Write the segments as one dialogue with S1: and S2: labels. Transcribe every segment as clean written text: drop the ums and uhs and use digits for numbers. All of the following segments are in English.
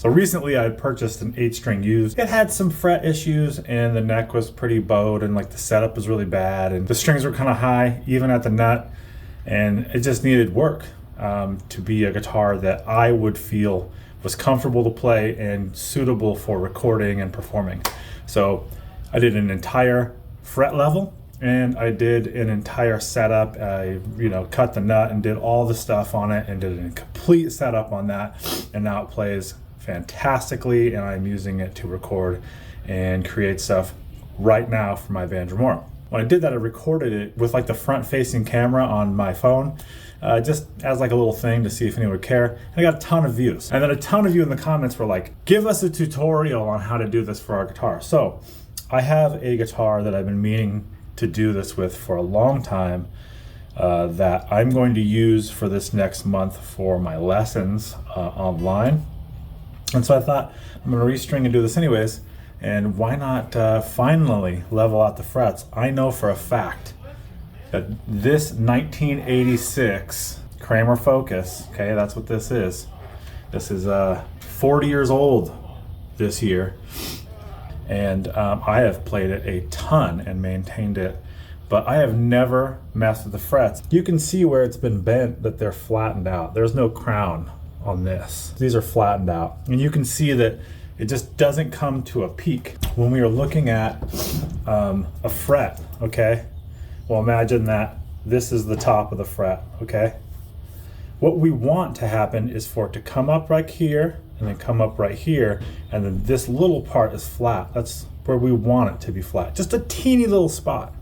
S1: So recently I purchased an 8-string used. It had some fret issues and the neck was pretty bowed and like the setup was really bad and the strings were kind of high even at the nut, and it just needed work to be a guitar that I would feel was comfortable to play and suitable for recording and performing. So I did an entire fret level and I did an entire setup. I cut the nut and did all the stuff on it and did a complete setup on that, and now it plays fantastically and I'm using it to record and create stuff right now for my band Dremora. When I did that, I recorded it with like the front facing camera on my phone, just as like a little thing to see if anyone would care. And I got a ton of views. And then a ton of you in the comments were like, give us a tutorial on how to do this for our guitar. So I have a guitar that I've been meaning to do this with for a long time, that I'm going to use for this next month for my lessons online. And so I thought, I'm going to restring and do this anyways, and why not finally level out the frets? I know for a fact that this 1986 Kramer Focus, okay, that's what this is. This is 40 years old this year. And I have played it a ton and maintained it, but I have never messed with the frets. You can see where it's been bent, that they're flattened out. There's no crown on this. These are flattened out. And you can see that it just doesn't come to a peak. When we are looking at a fret, okay? Well, imagine that this is the top of the fret, okay? What we want to happen is for it to come up right here, and then come up right here, and then this little part is flat. That's where we want it to be flat. Just a teeny little spot.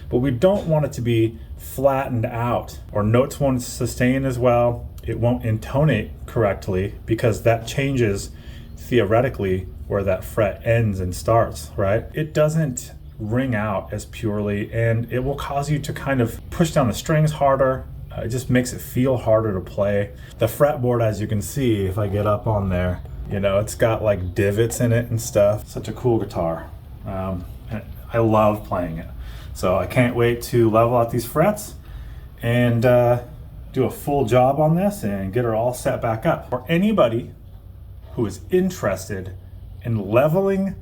S1: But we don't want it to be flattened out, or notes won't sustain as well. It won't intonate correctly because that changes theoretically where that fret ends and starts, right? It doesn't ring out as purely, and it will cause you to kind of push down the strings harder. It just makes it feel harder to play. The fretboard, as you can see, if I get up on there, it's got like divots in it and stuff. Such a cool guitar. I love playing it. So I can't wait to level out these frets and do a full job on this and get her all set back up. For anybody who is interested in leveling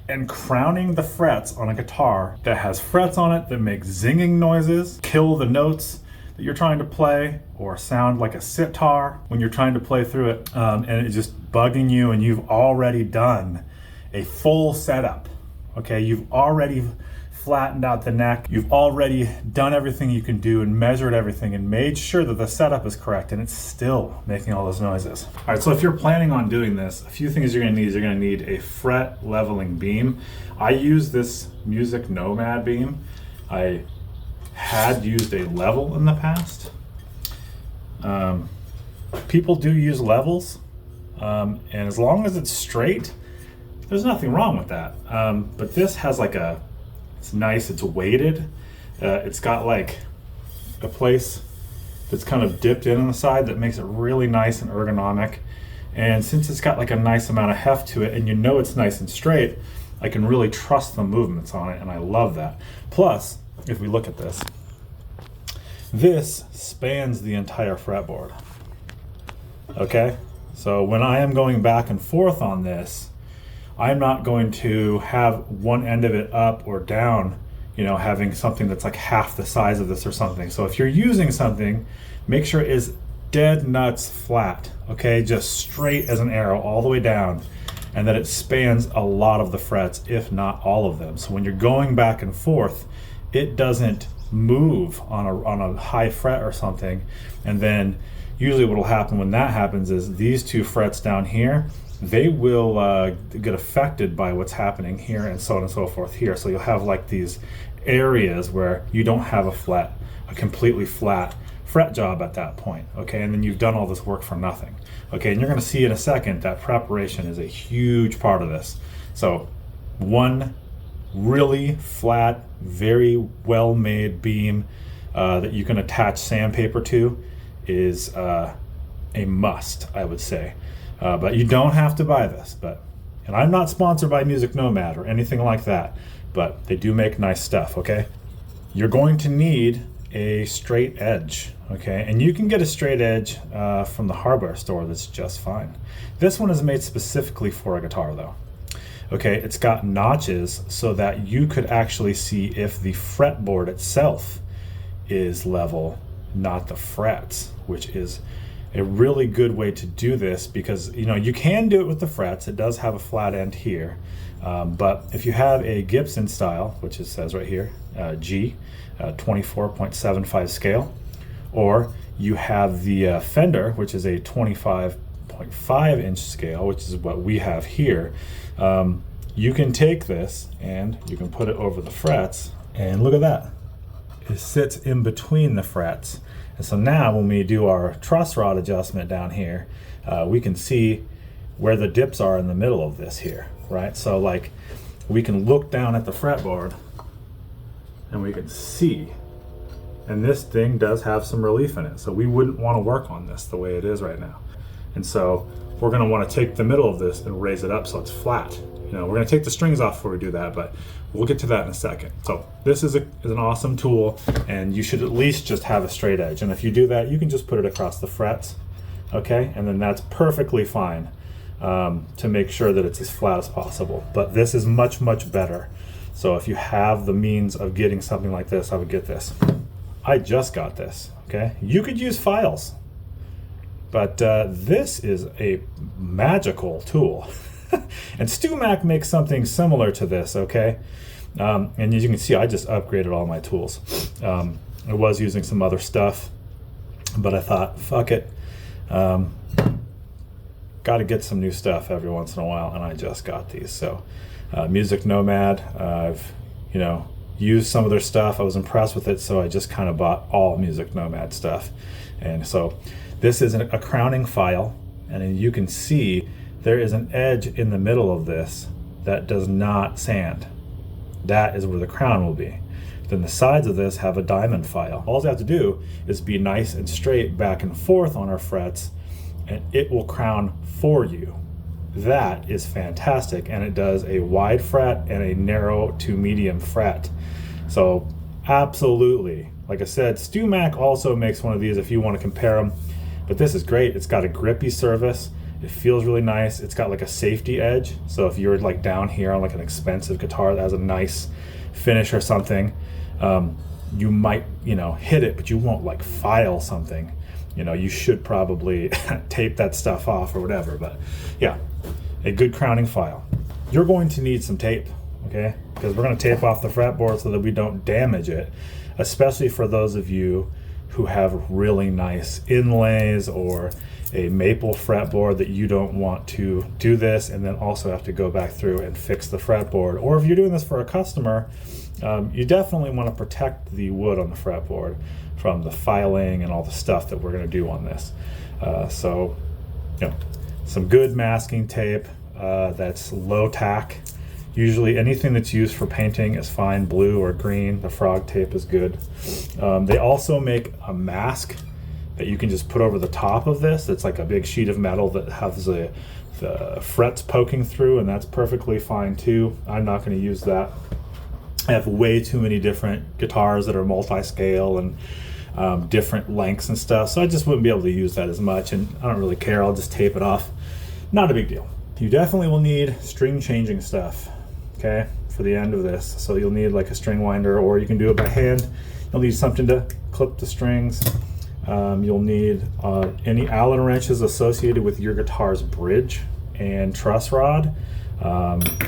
S1: and crowning the frets on a guitar that has frets on it that make zinging noises, kill the notes that you're trying to play, or sound like a sitar when you're trying to play through it, and it's just bugging you, and you've already done a full setup, okay? You've already flattened out the neck, you've already done everything you can do and measured everything and made sure that the setup is correct, and it's still making all those noises. All right, so if you're planning on doing this, a few things you're gonna need is you're gonna need a fret leveling beam. I use this Music Nomad beam. I had used a level in the past. People do use levels, and as long as it's straight, there's nothing wrong with that. But this has like it's nice, it's weighted. It's got like a place that's kind of dipped in on the side that makes it really nice and ergonomic. And since it's got like a nice amount of heft to it, and it's nice and straight, I can really trust the movements on it, and I love that. Plus, if we look at this, this spans the entire fretboard, okay? So when I am going back and forth on this, I'm not going to have one end of it up or down, having something that's like half the size of this or something. So if you're using something, make sure it is dead nuts flat, okay? Just straight as an arrow all the way down, and that it spans a lot of the frets, if not all of them. So when you're going back and forth, it doesn't move on a high fret or something. And then usually what will happen when that happens is these two frets down here, they will get affected by what's happening here, and so on and so forth here. So you'll have like these areas where you don't have a completely flat fret job at that point, okay? And then you've done all this work for nothing, okay? And you're gonna see in a second that preparation is a huge part of this. So one really flat, very well-made beam that you can attach sandpaper to is a must, I would say. But you don't have to buy this. And I'm not sponsored by Music Nomad or anything like that, but they do make nice stuff, okay? You're going to need a straight edge, okay? And you can get a straight edge from the hardware store that's just fine. This one is made specifically for a guitar though. Okay, it's got notches so that you could actually see if the fretboard itself is level, not the frets, which is a really good way to do this because, you know, you can do it with the frets. It does have a flat end here. But if you have a Gibson style, which it says right here, G, 24.75 scale, or you have the Fender, which is a 25.5 inch scale, which is what we have here, you can take this and you can put it over the frets, and look at that. It sits in between the frets. And so now when we do our truss rod adjustment down here, we can see where the dips are in the middle of this here, right? So like we can look down at the fretboard and we can see, and this thing does have some relief in it. So we wouldn't want to work on this the way it is right now. And so we're going to want to take the middle of this and raise it up so it's flat. You know, we're going to take the strings off before we do that, but we'll get to that in a second. So this is an awesome tool, and you should at least just have a straight edge. And if you do that, you can just put it across the frets, okay? And then that's perfectly fine to make sure that it's as flat as possible. But this is much, much better. So if you have the means of getting something like this, I would get this. I just got this, okay? You could use files, but this is a magical tool. And StewMac makes something similar to this, okay? And as you can see, I just upgraded all my tools. I was using some other stuff, but I thought, fuck it. Got to get some new stuff every once in a while, and I just got these. So Music Nomad, I've, you know, used some of their stuff. I was impressed with it, so I just kind of bought all Music Nomad stuff. And so this is a crowning file, and you can see there is an edge in the middle of this that does not sand. That is where the crown will be. Then the sides of this have a diamond file. All you have to do is be nice and straight back and forth on our frets, and it will crown for you. That is fantastic, and it does a wide fret and a narrow to medium fret. So absolutely, like I said, StewMac also makes one of these if you want to compare them, but this is great. It's got a grippy surface. It feels really nice. It's got like a safety edge. So if you're like down here on like an expensive guitar that has a nice finish or something, you might, you know, hit it, but you won't like file something. You know, you should probably tape that stuff off or whatever. But yeah, a good crowning file. You're going to need some tape, okay? Because we're going to tape off the fretboard so that we don't damage it, especially for those of you who have really nice inlays or a maple fretboard that you don't want to do this and then also have to go back through and fix the fretboard. Or if you're doing this for a customer, you definitely want to protect the wood on the fretboard from the filing and all the stuff that we're going to do on this. So, you know, some good masking tape that's low tack. Usually anything that's used for painting is fine, blue or green. The frog tape is good. They also make a mask that you can just put over the top of this. It's like a big sheet of metal that has the frets poking through, and that's perfectly fine too. I'm not going to use that. I have way too many different guitars that are multi-scale and different lengths and stuff, so I just wouldn't be able to use that as much, and I don't really care. I'll just tape it off. Not a big deal. You definitely will need string changing stuff, okay, for the end of this. So you'll need like a string winder, or you can do it by hand. You'll need something to clip the strings. You'll need any Allen wrenches associated with your guitar's bridge and truss rod,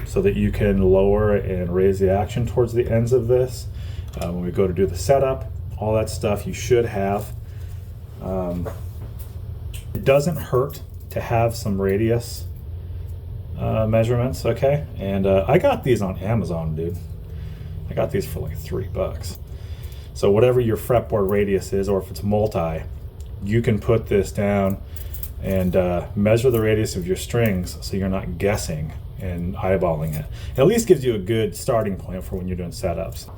S1: so that you can lower and raise the action towards the ends of this. When we go to do the setup, all that stuff you should have. It doesn't hurt to have some radius measurements, okay? And I got these on Amazon, dude. I got these for like $3. So whatever your fretboard radius is, or if it's multi, you can put this down and measure the radius of your strings so you're not guessing and eyeballing it. It at least gives you a good starting point for when you're doing setups.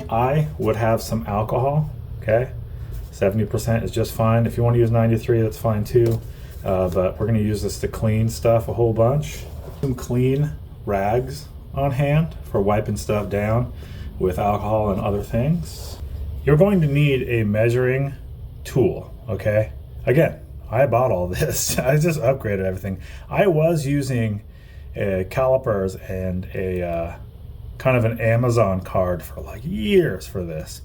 S1: I would have some alcohol, okay? 70% is just fine. If you want to use 93, that's fine too. But we're going to use this to clean stuff a whole bunch. Some clean rags on hand for wiping stuff down with alcohol and other things. you're going to need a measuring tool, okay? Again, I bought all this. I just upgraded everything. I was using calipers and a kind of an Amazon card for like years for this.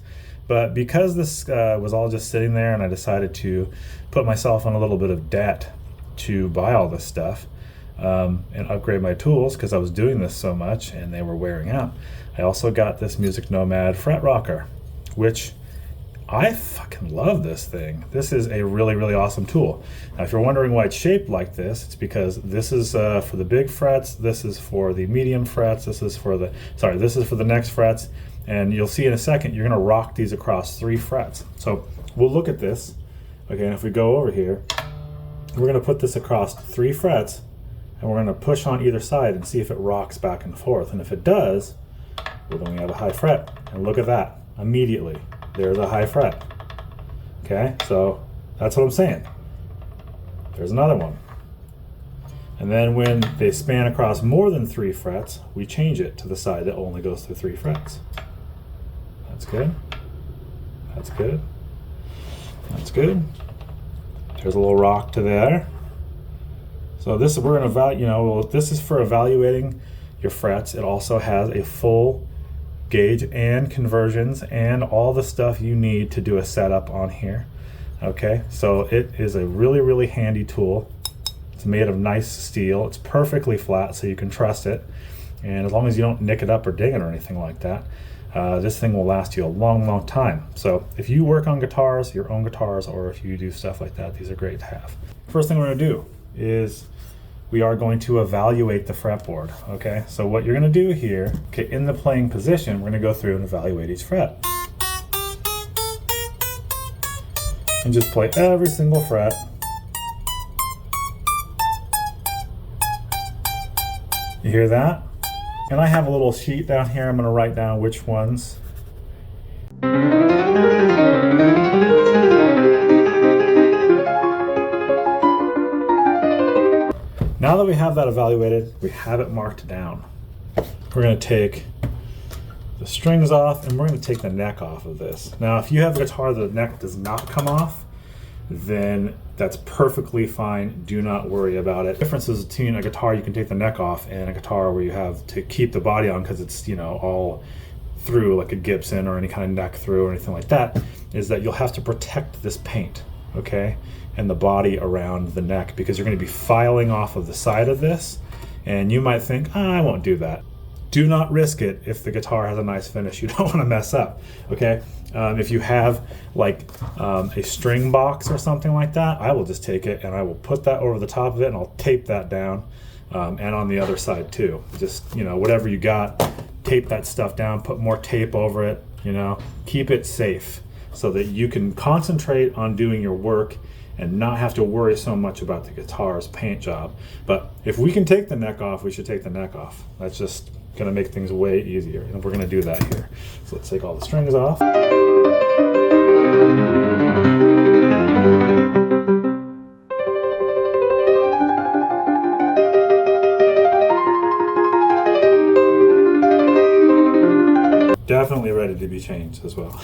S1: But because this was all just sitting there and I decided to put myself on a little bit of debt to buy all this stuff and upgrade my tools because I was doing this so much and they were wearing out, I also got this Music Nomad fret rocker, which I fucking love this thing. This is a really, really awesome tool. Now, if you're wondering why it's shaped like this, it's because this is for the big frets, this is for the medium frets, this is for the next frets, and you'll see in a second, you're gonna rock these across 3 frets. So we'll look at this, okay, and if we go over here, we're gonna put this across 3 frets, and we're gonna push on either side and see if it rocks back and forth. And if it does, well, then we have a high fret. And look at that, immediately. There's a high fret. Okay, so that's what I'm saying. There's another one. And then when they span across more than 3 frets, we change it to the side that only goes through 3 frets. That's good. That's good. That's good. There's a little rock to there. So this we're gonna this is for evaluating your frets. It also has a full gauge and conversions and all the stuff you need to do a setup on here. Okay, so it is a really, really handy tool. It's made of nice steel. It's perfectly flat, so you can trust it. And as long as you don't nick it up or ding it or anything like that, this thing will last you a long, long time. So if you work on guitars, your own guitars, or if you do stuff like that, these are great to have. First thing we're gonna do is we are going to evaluate the fretboard, okay? So what you're gonna do here, okay, in the playing position, we're gonna go through and evaluate each fret. And just play every single fret. You hear that? And I have a little sheet down here. I'm gonna write down which ones. Now that we have that evaluated, we have it marked down. We're gonna take the strings off and we're gonna take the neck off of this. Now, if you have a guitar that the neck does not come off, then that's perfectly fine. Do not worry about it. The difference is between a guitar you can take the neck off and a guitar where you have to keep the body on because it's, you know, all through like a Gibson or any kind of neck through or anything like that, is that you'll have to protect this paint, okay? And the body around the neck, because you're gonna be filing off of the side of this, and you might think, oh, I won't do that. Do not risk it if the guitar has a nice finish. You don't wanna mess up, okay? If you have like a string box or something like that, I will just take it and I will put that over the top of it and I'll tape that down, and on the other side too. Just, you know, whatever you got, tape that stuff down, put more tape over it, you know, keep it safe so that you can concentrate on doing your work and not have to worry so much about the guitar's paint job. But if we can take the neck off, we should take the neck off. That's just gonna make things way easier, and we're gonna do that here. So let's take all the strings off. Definitely ready to be changed as well.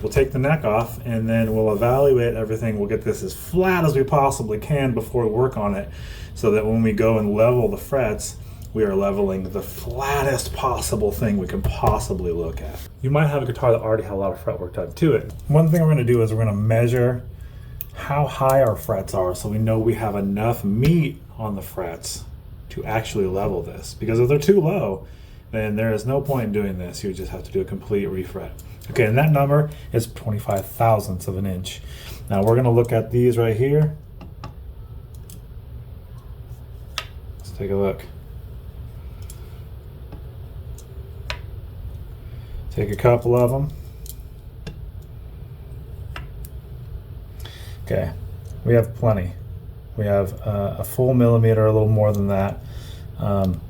S1: We'll take the neck off and then we'll evaluate everything. We'll get this as flat as we possibly can before we work on it, so that when we go and level the frets, we are leveling the flattest possible thing we can possibly look at. You might have a guitar that already had a lot of fretwork done to it. One thing we're gonna do is we're gonna measure how high our frets are so we know we have enough meat on the frets to actually level this. Because if they're too low, then there is no point in doing this. You just have to do a complete refret. Okay, and that number is 25 thousandths of an inch. Now we're gonna look at these right here. Let's take a look. Take a couple of them. Okay, we have plenty. We have a full millimeter, a little more than that. And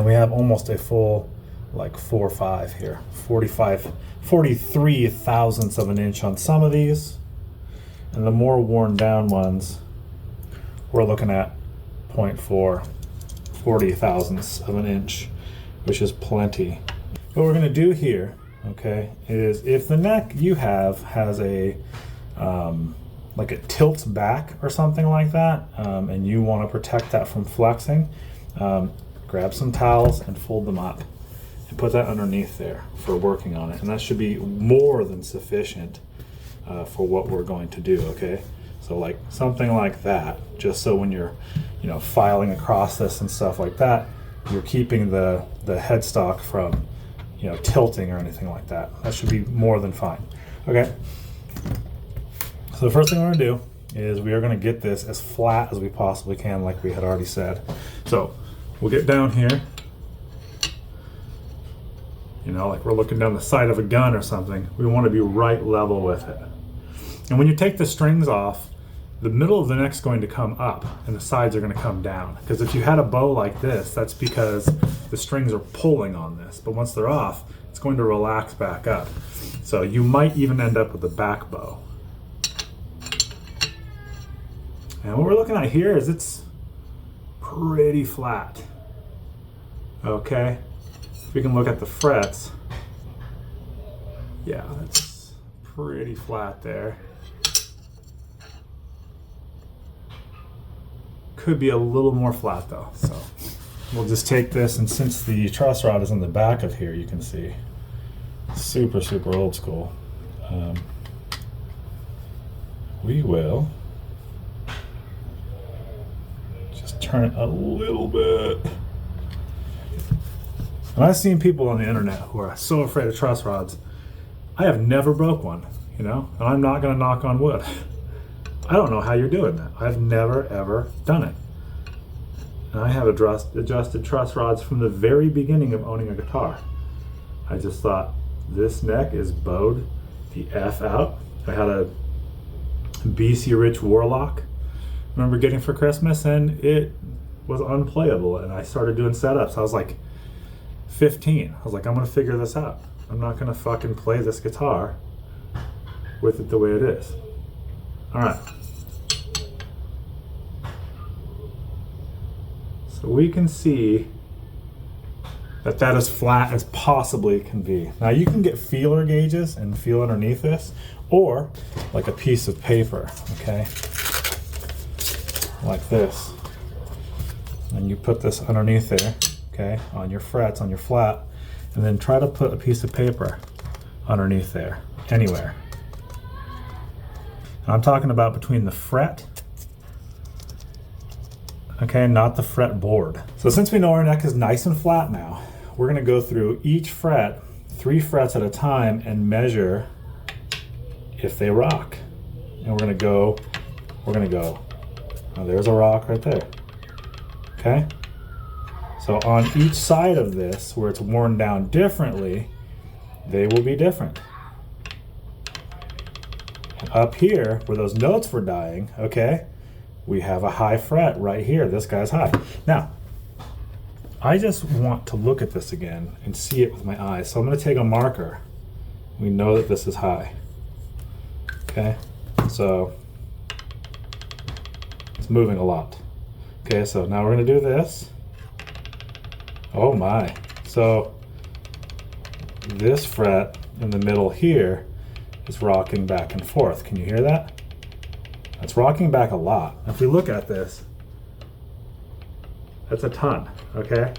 S1: we have almost a full, like 4 or 5 here. 43 thousandths of an inch on some of these. And the more worn down ones, we're looking at 0.4, 40 thousandths of an inch, which is plenty. What we're gonna do here okay, is if the neck you have has a like it tilts back or something like that, and you want to protect that from flexing, grab some towels and fold them up and put that underneath there for working on it, and that should be more than sufficient for what we're going to do. Okay, so like something like that, just so when you're filing across this and stuff like that, you're keeping the headstock from tilting or anything like that. That should be more than fine. Okay, so the first thing we're going to do is we are going to get this as flat as we possibly can, like we had already said. So we'll get down here, like we're looking down the sight of a gun or something. We want to be right level with it. And when you take the strings off, the middle of the neck's going to come up and the sides are going to come down. Because if you had a bow like this, that's because the strings are pulling on this. But once they're off, it's going to relax back up. So you might even end up with a back bow. And what we're looking at here is it's pretty flat. Okay, if we can look at the frets, yeah, that's pretty flat there. Could be a little more flat though. So we'll just take this, and since the truss rod is in the back of here, you can see super old school. We will just turn it a little bit. And I've seen people on the internet who are so afraid of truss rods. I have never broke one, and I'm not going to knock on wood. I don't know how you're doing that. I've never ever done it. And I have adjusted truss rods from the very beginning of owning a guitar. I just thought, this neck is bowed the F out. I had a BC Rich Warlock, remember getting for Christmas, and it was unplayable. And I started doing setups. I was like 15. I was like, I'm gonna figure this out. I'm not gonna fucking play this guitar with it the way it is. All right. So we can see that that is flat as possibly can be. Now you can get feeler gauges and feel underneath this, or like a piece of paper, okay? Like this. And you put this underneath there, okay, on your frets, on your flat, and then try to put a piece of paper underneath there, anywhere. And I'm talking about between the fret, okay, not the fretboard. So since we know our neck is nice and flat now, we're gonna go through each fret, 3 frets at a time, and measure if they rock. And we're gonna go, now there's a rock right there, okay? So on each side of this, where it's worn down differently, they will be different. And up here, where those notes were dying, okay, we have a high fret right here. This guy's high. Now, I just want to look at this again and see it with my eyes. So I'm going to take a marker. We know that this is high. Okay, so it's moving a lot. Okay, so now we're going to do this. Oh my. So this fret in the middle here is rocking back and forth. Can you hear that? It's rocking back a lot. If we look at this, that's a ton, okay?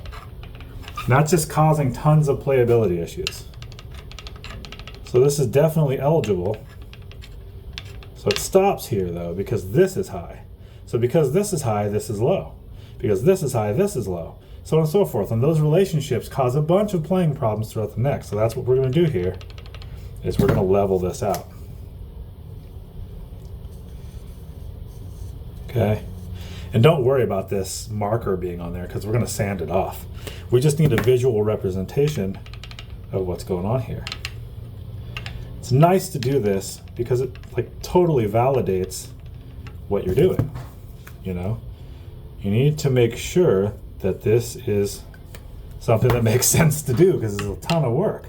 S1: And that's just causing tons of playability issues. So this is definitely eligible. So it stops here though, because this is high. So because this is high, this is low. Because this is high, this is low. So on and so forth. And those relationships cause a bunch of playing problems throughout the neck. So that's what we're gonna do here, is we're gonna level this out. Okay, and don't worry about this marker being on there because we're going to sand it off. We just need a visual representation of what's going on here. It's nice to do this because it totally validates what you're doing. You need to make sure that this is something that makes sense to do because it's a ton of work.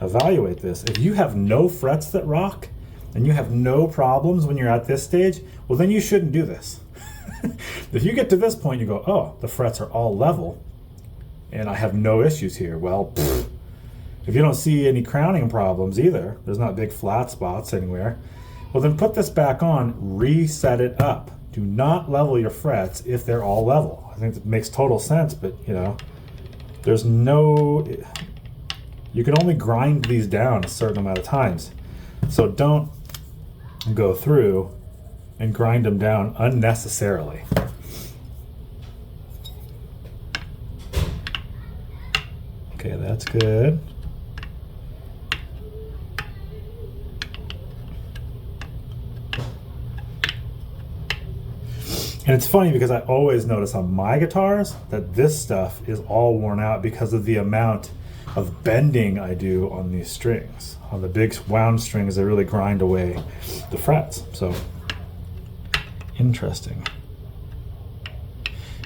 S1: Evaluate this. If you have no frets that rock and you have no problems when you're at this stage, well, then you shouldn't do this. If you get to this point, you go, oh, the frets are all level and I have no issues here. Well, If you don't see any crowning problems either, there's not big flat spots anywhere, well then put this back on, reset it up. Do not level your frets if they're all level. I think that makes total sense, but you know, there's no, you can only grind these down a certain amount of times. So don't go through and grind them down unnecessarily. Okay, that's good. And it's funny because I always notice on my guitars that this stuff is all worn out because of the amount of bending I do on these strings. On the big wound strings, they really grind away the frets. So, interesting.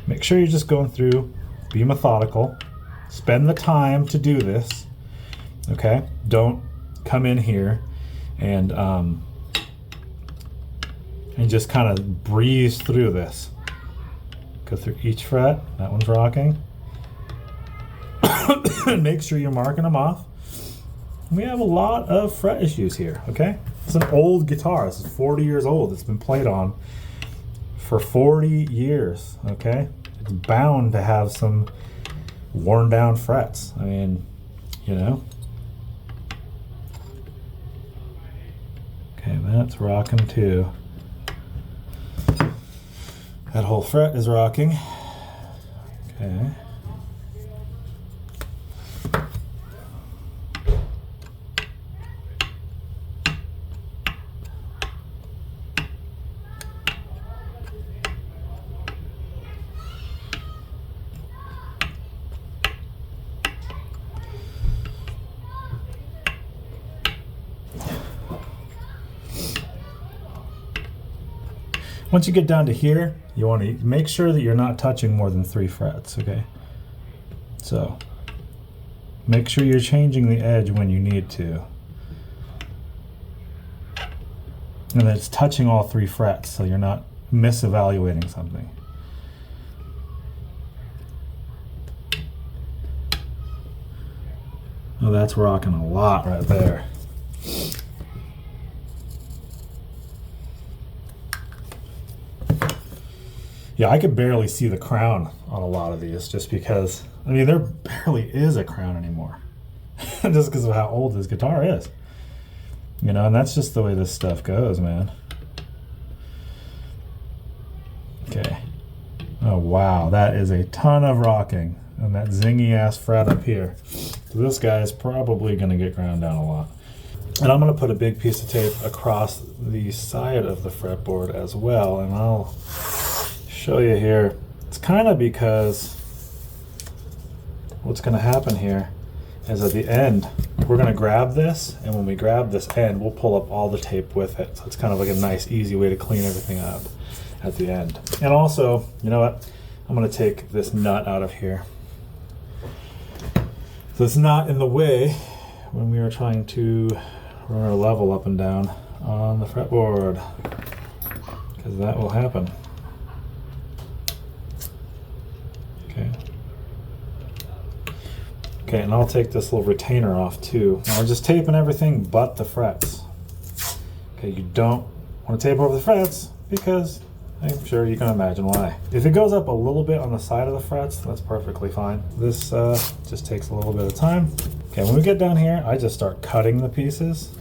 S1: Make sure you're just going through, be methodical, spend the time to do this, okay? Don't come in here and just kind of breeze through this. Go through each fret. That one's rocking. And make sure you're marking them off. We have a lot of fret issues here, okay? It's an old guitar. This is 40 years old. It's been played on for 40 years, okay? It's bound to have some worn down frets. I mean, you know. Okay, that's rocking too. That whole fret is rocking. Okay. Once you get down to here, you want to make sure that you're not touching more than 3 frets, okay? So, make sure you're changing the edge when you need to. And that it's touching all 3 frets, so you're not misevaluating something. Oh, that's rocking a lot right there. Yeah, I could barely see the crown on a lot of these just because, I mean, there barely is a crown anymore. Just because of how old this guitar is. You know, and that's just the way this stuff goes, man. Okay. Oh, wow, that is a ton of rocking. And that zingy ass fret up here. So this guy is probably going to get ground down a lot. And I'm going to put a big piece of tape across the side of the fretboard as well, and I'll show you here. It's kind of because what's going to happen here is at the end we're going to grab this, and when we grab this end we'll pull up all the tape with it, so it's kind of like a nice easy way to clean everything up at the end. And also, you know what, I'm going to take this nut out of here so it's not in the way when we are trying to run our level up and down on the fretboard, because that will happen. Okay, and I'll take this little retainer off too. Now we're just taping everything but the frets. Okay, you don't want to tape over the frets because I'm sure you can imagine why. If it goes up a little bit on the side of the frets, that's perfectly fine. This just takes a little bit of time. Okay, when we get down here, I just start cutting the pieces.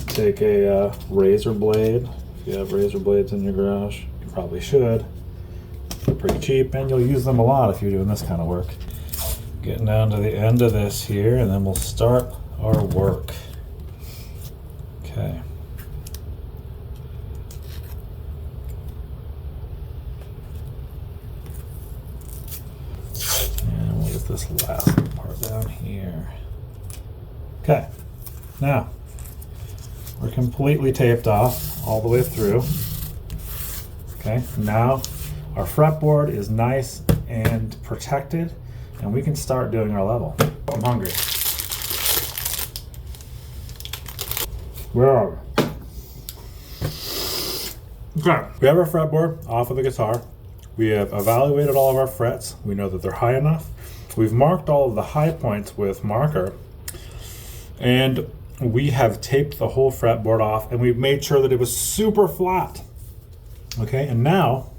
S1: Take a razor blade. If you have razor blades in your garage, you probably should. They're pretty cheap, and you'll use them a lot if you're doing this kind of work. Getting down to the end of this here, and then we'll start our work. Okay. And we'll get this last part down here. Okay. Now, we're completely taped off all the way through. Okay. Now, our fretboard is nice and protected, and we can start doing our level. I'm hungry. Where are we? Okay, we have our fretboard off of the guitar. We have evaluated all of our frets. We know that they're high enough. We've marked all of the high points with marker. And we have taped the whole fretboard off, and we've made sure that it was super flat. Okay, and now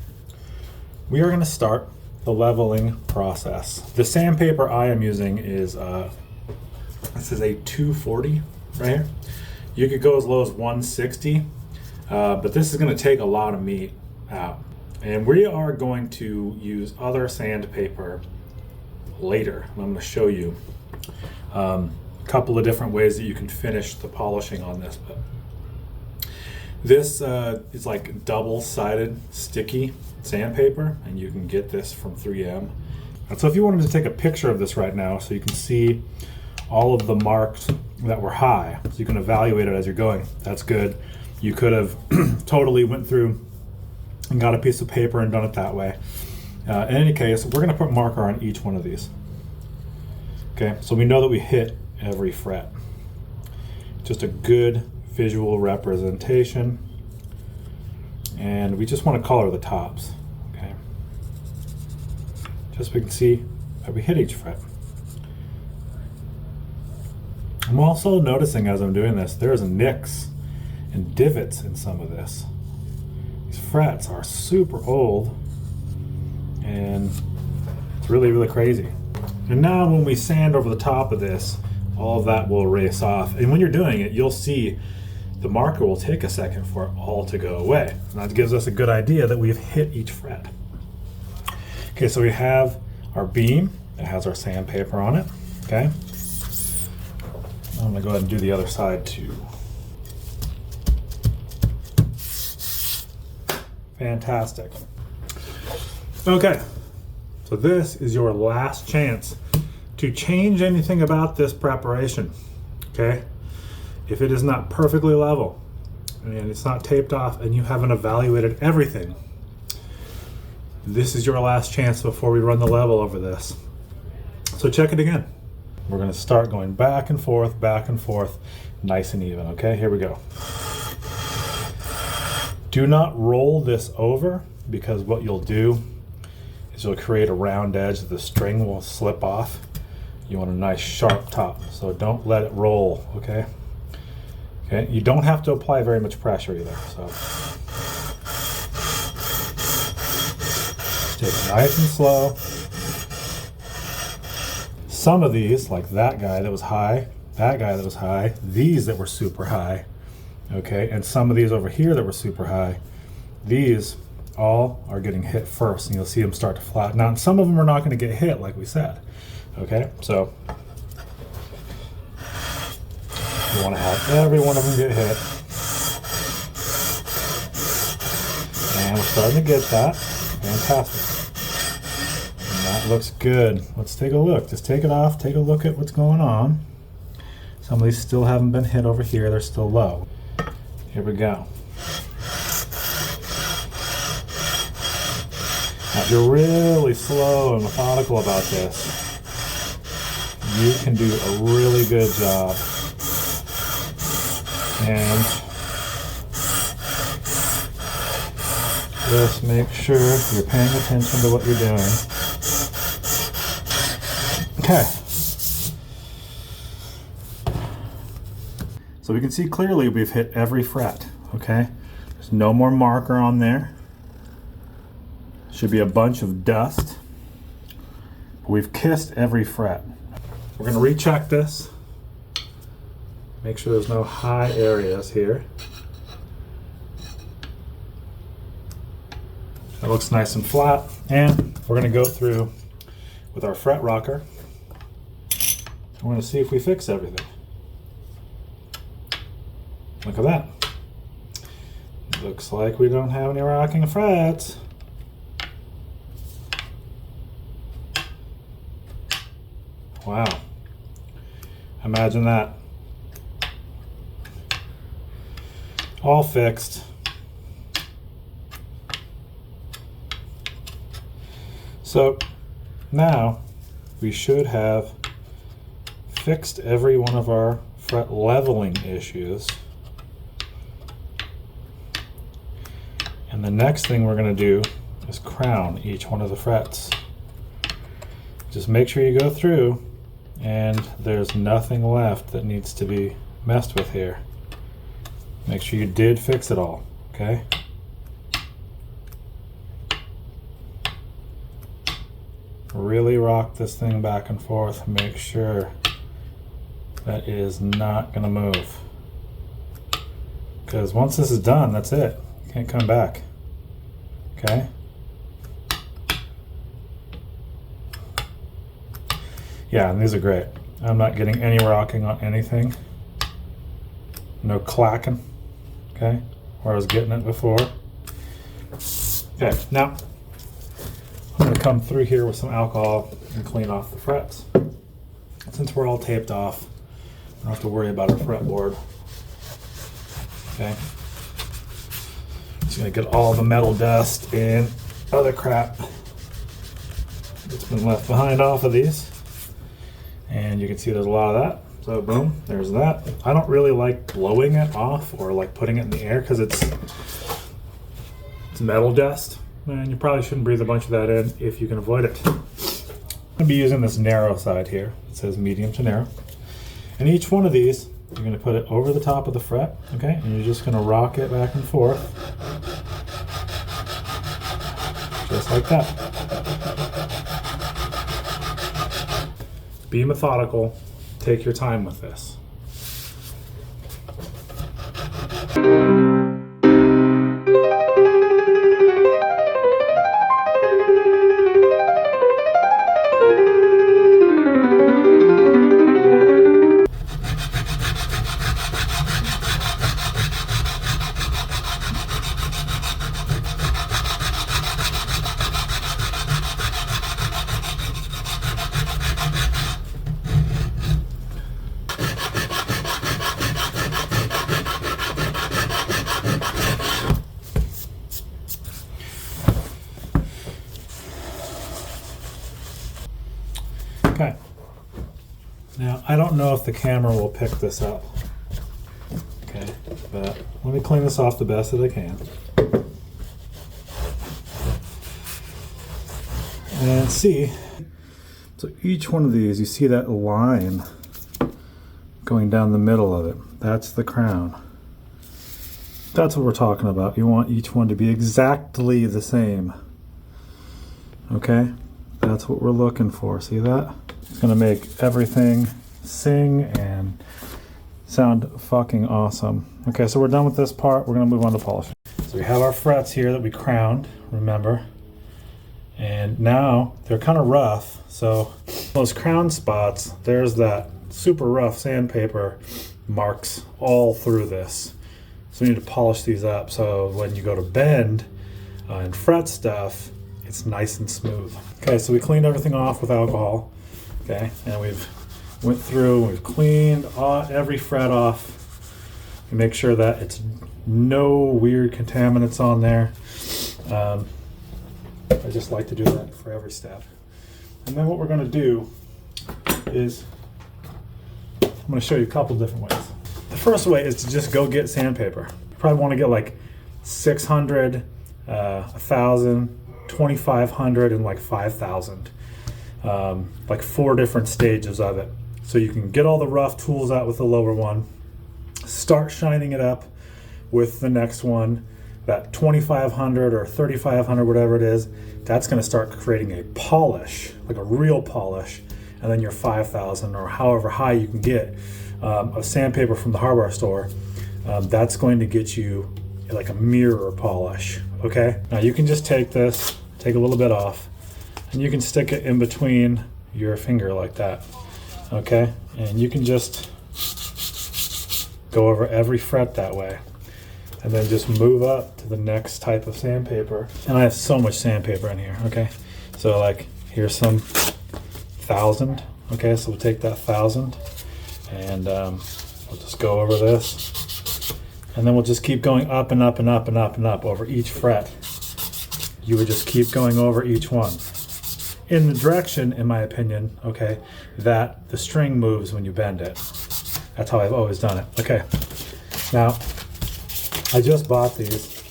S1: we are going to start the leveling process. The sandpaper I am using is this is a 240 right here. You could go as low as 160, but this is going to take a lot of meat out. And we are going to use other sandpaper later. I'm going to show you a couple of different ways that you can finish the polishing on this. But this is like double-sided sticky sandpaper, and you can get this from 3M. And so if you wanted to take a picture of this right now so you can see all of the marks that were high, so you can evaluate it as you're going, that's good. You could have totally went through and got a piece of paper and done it that way. In any case, we're going to put marker on each one of these. Okay, so we know that we hit every fret. Just a good visual representation. And we just want to color the tops. Okay, just so we can see that we hit each fret. I'm also noticing as I'm doing this, there's nicks and divots in some of this. These frets are super old, and it's really, really crazy. And now when we sand over the top of this, all of that will erase off. And when you're doing it, you'll see the marker will take a second for it all to go away. And that gives us a good idea that we've hit each fret. Okay, so we have our beam. It has our sandpaper on it, okay? I'm gonna go ahead and do the other side too. Fantastic. Okay, so this is your last chance to change anything about this preparation, okay? If it is not perfectly level and it's not taped off and you haven't evaluated everything, this is your last chance before we run the level over this. So check it again. We're gonna start going back and forth, nice and even, okay? Here we go. Do not roll this over, because what you'll do is you'll create a round edge that the string will slip off. You want a nice sharp top, so don't let it roll, okay? Okay, you don't have to apply very much pressure either, so. Take it nice and slow. Some of these, like that guy that was high, that guy that was high, these that were super high, okay, and some of these over here that were super high, these all are getting hit first, and you'll see them start to flatten out. And some of them are not going to get hit, like we said, okay? So you want to have every one of them get hit. And we're starting to get that. Fantastic. That looks good. Let's take a look. Just take it off, take a look at what's going on. Some of these still haven't been hit over here. They're still low. Here we go. Now, if you're really slow and methodical about this, you can do a really good job. And just make sure you're paying attention to what you're doing. Okay. So we can see clearly we've hit every fret, okay? There's no more marker on there. Should be a bunch of dust. We've kissed every fret. We're gonna recheck this. Make sure there's no high areas here. That looks nice and flat. And we're gonna go through with our fret rocker. We're gonna see if we fix everything. Look at that. Looks like we don't have any rocking frets. Wow. Imagine that. All fixed. So now we should have fixed every one of our fret leveling issues. And the next thing we're going to do is crown each one of the frets. Just make sure you go through and there's nothing left that needs to be messed with here. Make sure you did fix it all, okay? Really rock this thing back and forth. Make sure that it is not gonna move. Because once this is done, that's it. You can't come back, okay? Yeah, and these are great. I'm not getting any rocking on anything. No clacking, okay? Where I was getting it before. Okay, now I'm gonna come through here with some alcohol and clean off the frets. Since we're all taped off, I don't have to worry about our fretboard. Okay. Just gonna get all the metal dust and other crap that's been left behind off of these. And you can see there's a lot of that. So boom, there's that. I don't really like blowing it off or like putting it in the air because it's metal dust. And you probably shouldn't breathe a bunch of that in if you can avoid it. I'm gonna be using this narrow side here. It says medium to narrow. And each one of these, you're gonna put it over the top of the fret, okay? And you're just gonna rock it back and forth. Just like that. Be methodical, take your time with this. Okay. Now, I don't know if the camera will pick this up. Okay, but let me clean this off the best that I can. And see, so each one of these, you see that line going down the middle of it. That's the crown. That's what we're talking about. You want each one to be exactly the same. Okay? That's what we're looking for. See that? It's gonna make everything sing and sound fucking awesome. Okay, so we're done with this part. We're gonna move on to polishing. So we have our frets here that we crowned, remember? And now they're kind of rough. So those crown spots, there's that super rough sandpaper marks all through this. So we need to polish these up so when you go to bend and fret stuff, it's nice and smooth. Okay, so we cleaned everything off with alcohol. Okay, and we've went through, we've cleaned every fret off and make sure that it's no weird contaminants on there. I just like to do that for every step. And then what we're gonna do is, I'm gonna show you a couple different ways. The first way is to just go get sandpaper. You probably wanna get like 600, 1,000, 2,500, and like 5,000. Like 4 different stages of it. So you can get all the rough tools out with the lower one, start shining it up with the next one. That 2,500 or 3,500, whatever it is, that's gonna start creating a polish, like a real polish. And then your 5,000 or however high you can get of sandpaper from the hardware store, that's going to get you like a mirror polish, okay? Now you can just take this, take a little bit off, and you can stick it in between your finger like that, okay? And you can just go over every fret that way. And then just move up to the next type of sandpaper. And I have so much sandpaper in here, okay? So like, here's some 1,000, okay? So we'll take that 1,000 and we'll just go over this. And then we'll just keep going up and up and up and up and up over each fret. You would just keep going over each one. In the direction, in my opinion, okay, that the string moves when you bend it. That's how I've always done it. Okay, now, I just bought these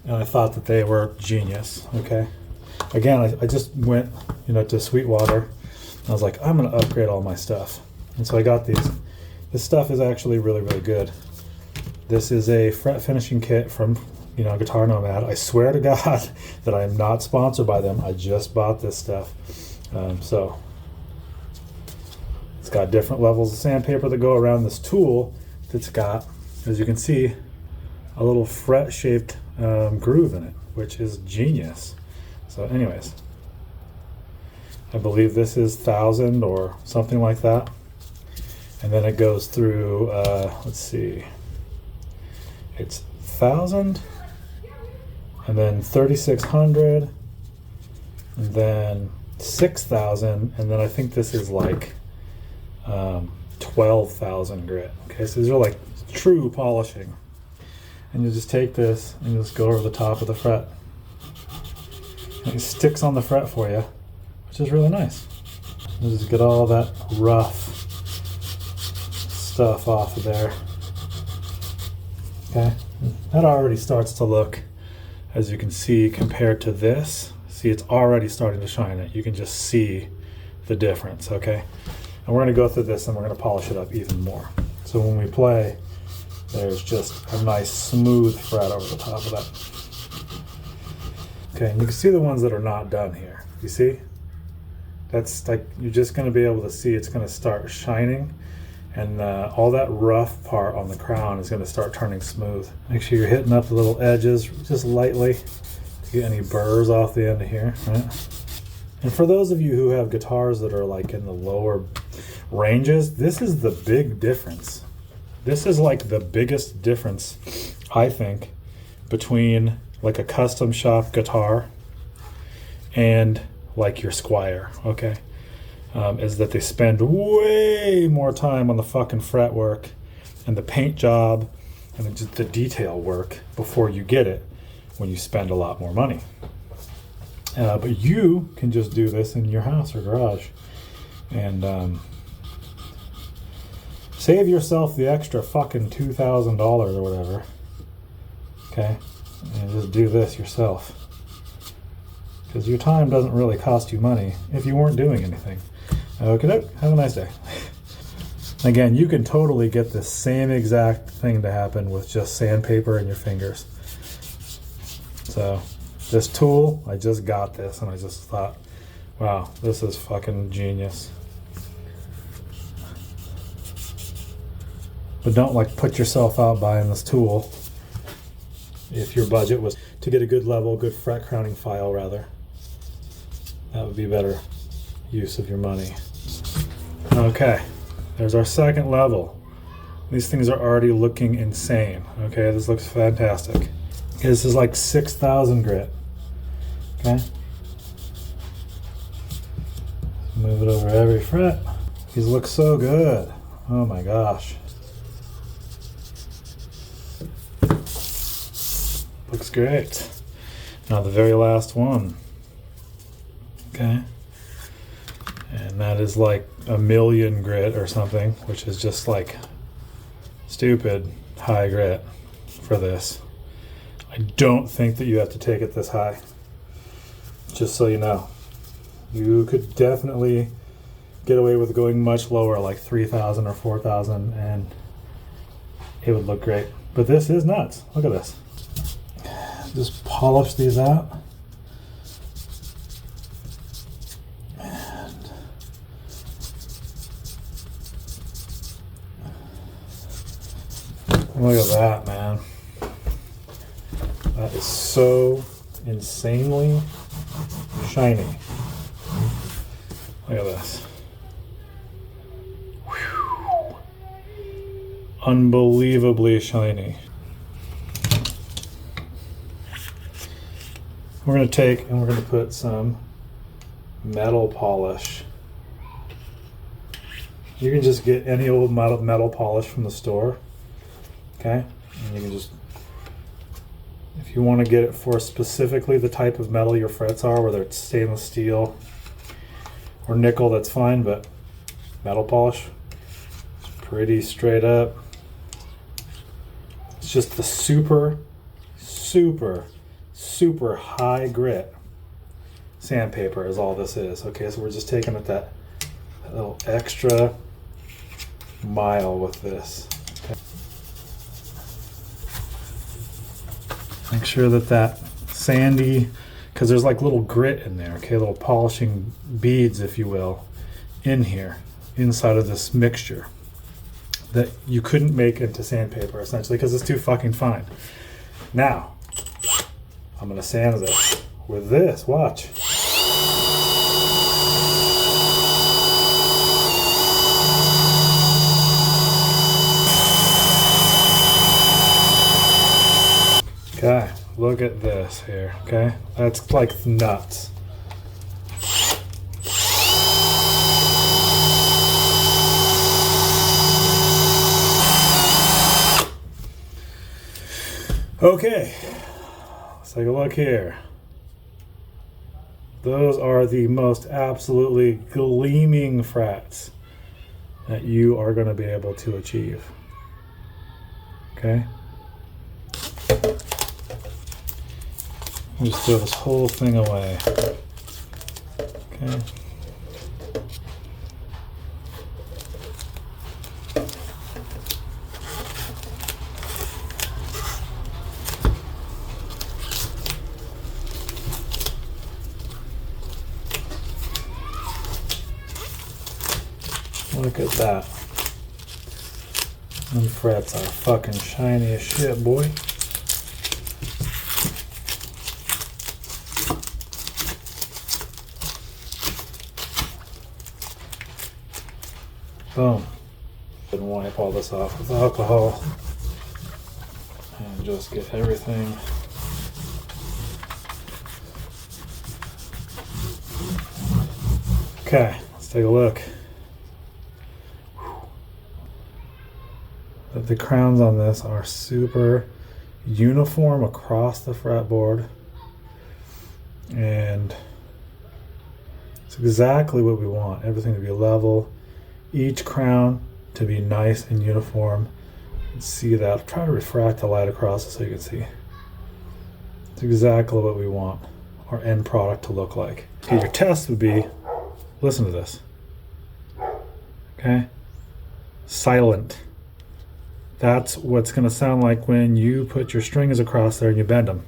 S1: and I thought that they were genius, okay? Again, I just went, to Sweetwater I was like, I'm gonna upgrade all my stuff. And so I got these. This stuff is actually really, really good. This is a fret finishing kit from, Guitar Nomad. I swear to God that I am not sponsored by them. I just bought this stuff. So it's got different levels of sandpaper that go around this tool that's got, as you can see, a little fret shaped groove in it, which is genius. So anyways, I believe this is 1,000 or something like that. And then it goes through, let's see, it's 1,000, and then 3,600, and then 6,000, and then I think this is like 12,000 grit. Okay, so these are like true polishing. And you just take this and you just go over the top of the fret. And it sticks on the fret for you, which is really nice. You just get all that rough stuff off of there. Okay, that already starts to look, as you can see, compared to this. See, it's already starting to shine it. You can just see the difference, okay? And we're gonna go through this and we're gonna polish it up even more. So when we play, there's just a nice smooth fret over the top of that. Okay, and you can see the ones that are not done here. You see? That's like, you're just gonna be able to see it's gonna start shining, and all that rough part on the crown is going to start turning smooth. Make sure you're hitting up the little edges just lightly to get any burrs off the end of here, right? And for those of you who have guitars that are like in the lower ranges, this is the big difference. This is like the biggest difference, I think, between like a custom shop guitar and like your Squier, okay? Is that they spend way more time on the fucking fret work and the paint job and just the detail work before you get it when you spend a lot more money. But you can just do this in your house or garage and save yourself the extra fucking $2,000 or whatever, okay? And just do this yourself. Because your time doesn't really cost you money if you weren't doing anything. Okay, have a nice day. Again, you can totally get the same exact thing to happen with just sandpaper and your fingers. So this tool, I just got this and I just thought, wow, this is fucking genius. But don't like put yourself out buying this tool if your budget was to get a good level, good fret crowning file rather. That would be better use of your money. Okay, there's our second level. These things are already looking insane. Okay, this looks fantastic. Okay, this is like 6,000 grit. Okay, move it over every fret. These look so good. Oh my gosh. Looks great. Now the very last one. Okay. And that is like 1,000,000 grit or something, which is just like stupid high grit for this. I don't think that you have to take it this high. Just so you know. You could definitely get away with going much lower, like 3,000 or 4,000, and it would look great. But this is nuts. Look at this. Just polish these out. Look at that, man. That is so insanely shiny. Look at this. Whew. Unbelievably shiny. We're going to take and we're going to put some metal polish. You can just get any old metal polish from the store. Okay, and you can just, if you want to get it for specifically the type of metal your frets are, whether it's stainless steel or nickel, that's fine, but metal polish, it's pretty straight up. It's just the super high grit sandpaper is all this is. Okay, so we're just taking it that a little extra mile with this. Okay. Make sure that sandy, because there's like little grit in there, okay, little polishing beads, if you will, in here, inside of this mixture that you couldn't make into sandpaper, essentially, because it's too fucking fine. Now, I'm gonna sand this with this, watch. Okay, look at this here, okay? That's like nuts. Okay, let's take a look here. Those are the most absolutely gleaming frets that you are going to be able to achieve. Okay? Just throw this whole thing away. Okay? Look at that. Them frets are fucking shiny as shit, boy. Boom. And wipe all this off with alcohol and just get everything okay. Let's take a look. The crowns on this are super uniform across the fretboard, and it's exactly what we want. Everything to be level, each crown to be nice and uniform. You can see that. I'll try to refract the light across it so you can see. It's exactly what we want our end product to look like. Okay, your test would be, listen to this. Okay? Silent. That's what's going to sound like when you put your strings across there and you bend them.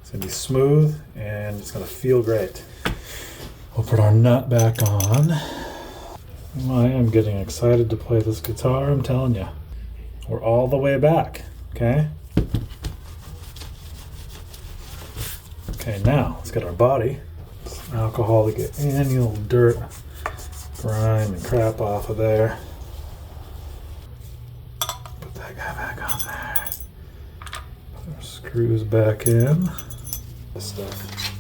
S1: It's going to be smooth and it's going to feel great. We'll put our nut back on. I am getting excited to play this guitar, I'm telling you. We're all the way back, okay? Okay, now let's get our body. Some alcohol to get any little dirt, grime, and crap off of there. Guy back on there. Put our screws back in. This stuff.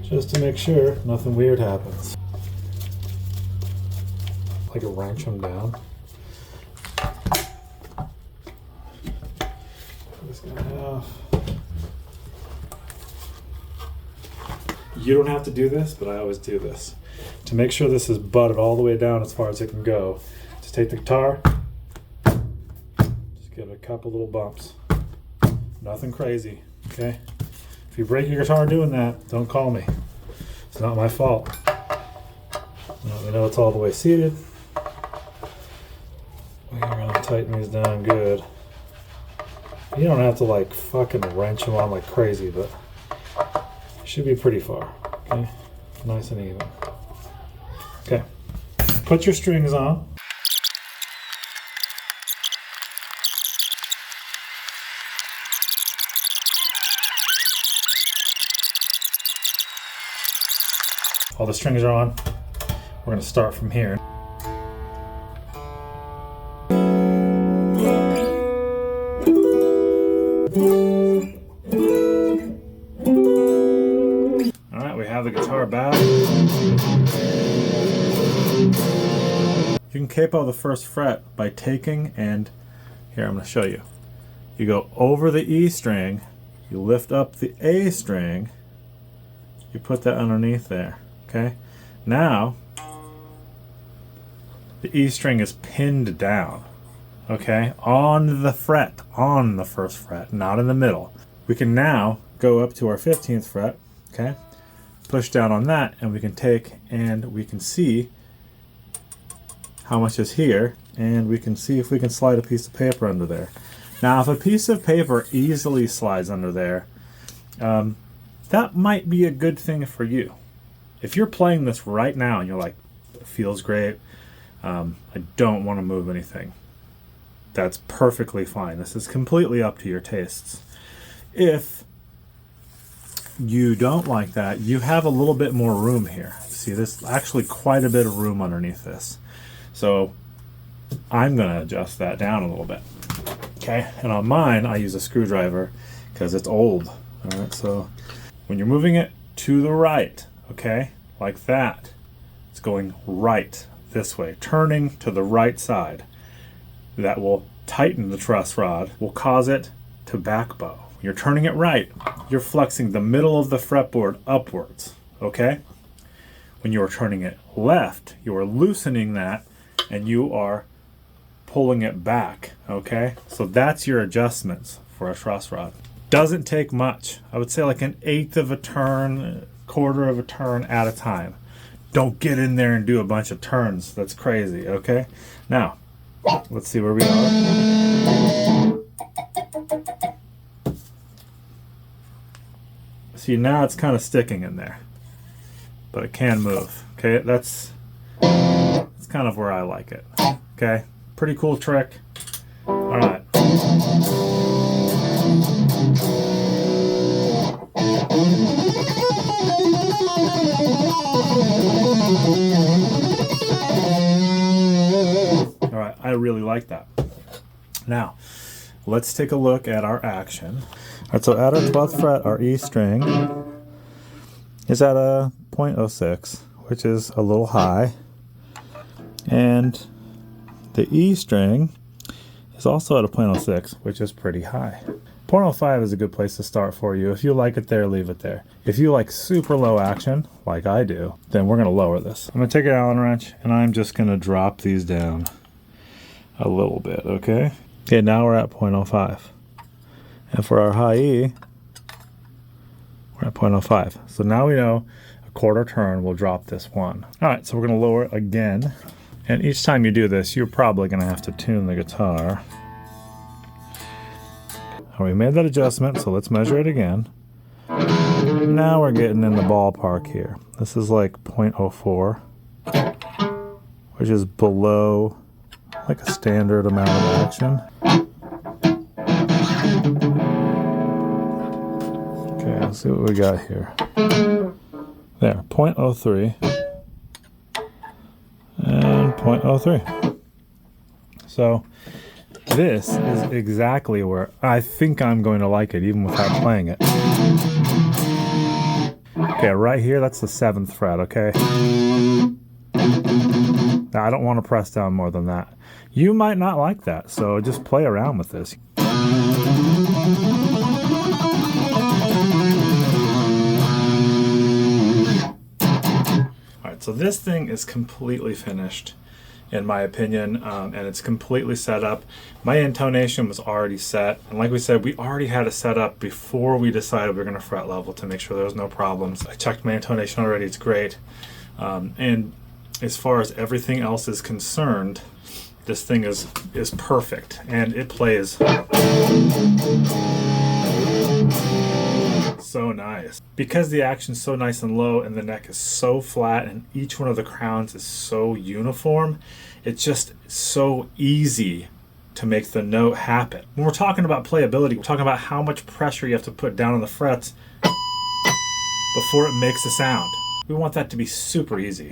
S1: Just to make sure nothing weird happens. Like a wrench them down. Put this guy off. You don't have to do this, but I always do this. To make sure this is butted all the way down as far as it can go. Just take the guitar. Give it a couple little bumps. Nothing crazy, okay? If you break your guitar doing that, don't call me. It's not my fault. Now we know it's all the way seated. We're gonna tighten these down good. You don't have to like fucking wrench them on like crazy, but it should be pretty far, okay? Nice and even. Okay, put your strings on. All the strings are on. We're going to start from here. All right, we have the guitar back. You can capo the first fret by taking and, here I'm going to show you. You go over the E string, you lift up the A string, you put that underneath there. Okay, now the E string is pinned down, okay, on the fret, on the first fret, not in the middle. We can now go up to our 15th fret, okay, push down on that, and we can take and we can see how much is here, and we can see if we can slide a piece of paper under there. Now, if a piece of paper easily slides under there, that might be a good thing for you. If you're playing this right now and you're like, it feels great, I don't want to move anything, that's perfectly fine. This is completely up to your tastes. If you don't like that, you have a little bit more room here. See, there's actually quite a bit of room underneath this. So I'm going to adjust that down a little bit. Okay, and on mine, I use a screwdriver because it's old. All right, so when you're moving it to the right, okay, like that, it's going right this way, turning to the right side. That will tighten the truss rod, will cause it to back bow. When you're turning it right, you're flexing the middle of the fretboard upwards, okay? When you are turning it left, you are loosening that and you are pulling it back, okay? So that's your adjustments for a truss rod. Doesn't take much. I would say like 1/8 of a turn, 1/4 of a turn at a time. Don't get in there and do a bunch of turns. That's crazy, okay? Now, let's see where we are. See, now it's kind of sticking in there, but it can move, okay? That's kind of where I like it, okay? Pretty cool trick. All right. All right, I really like that. Now, let's take a look at our action. All right, so at our 12th fret, our E string is at a 0.06, which is a little high. And the E string is also at a 0.06, which is pretty high. 0.05 is a good place to start for you. If you like it there, leave it there. If you like super low action, like I do, then we're going to lower this. I'm going to take an Allen wrench, and I'm just going to drop these down a little bit, okay? Okay, now we're at 0.05. And for our high E, we're at 0.05. So now we know a 1/4 turn will drop this one. All right, so we're going to lower it again. And each time you do this, you're probably going to have to tune the guitar. We made that adjustment, so let's measure it again. Now we're getting in the ballpark here. This is like 0.04, which is below like a standard amount of action. Okay, let's see what we got here. There, 0.03 and 0.03. So this is exactly where I think I'm going to like it, even without playing it. Okay, right here, that's the 7th fret, okay? Now, I don't want to press down more than that. You might not like that, so just play around with this. All right, so this thing is completely finished, in my opinion, and it's completely set up. My intonation was already set, and like we said, we already had it set up before we decided we were going to fret level to make sure there was no problems. I checked my intonation already, it's great. And as far as everything else is concerned, this thing is perfect, and it plays so nice. Because the action's so nice and low and the neck is so flat and each one of the crowns is so uniform, it's just so easy to make the note happen. When we're talking about playability, we're talking about how much pressure you have to put down on the frets before it makes a sound. We want that to be super easy.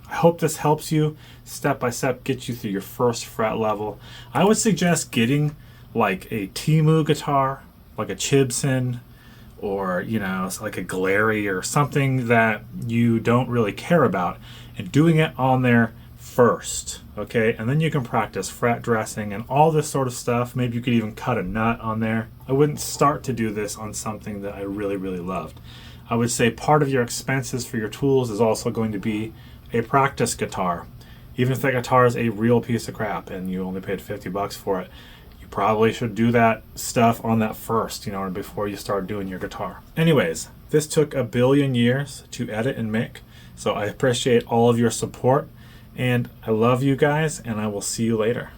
S1: I hope this helps you step by step, get you through your first fret level. I would suggest getting like a Temu guitar, like a Chibson, or like a Glary or something that you don't really care about, and doing it on there first, okay? And then you can practice fret dressing and all this sort of stuff. Maybe you could even cut a nut on there. I wouldn't start to do this on something that I really, really loved. I would say part of your expenses for your tools is also going to be a practice guitar. Even if that guitar is a real piece of crap and you only paid $50 for it, you probably should do that stuff on that first, you know, before you start doing your guitar. Anyways, this took a billion years to edit and make, so I appreciate all of your support, and I love you guys, and I will see you later.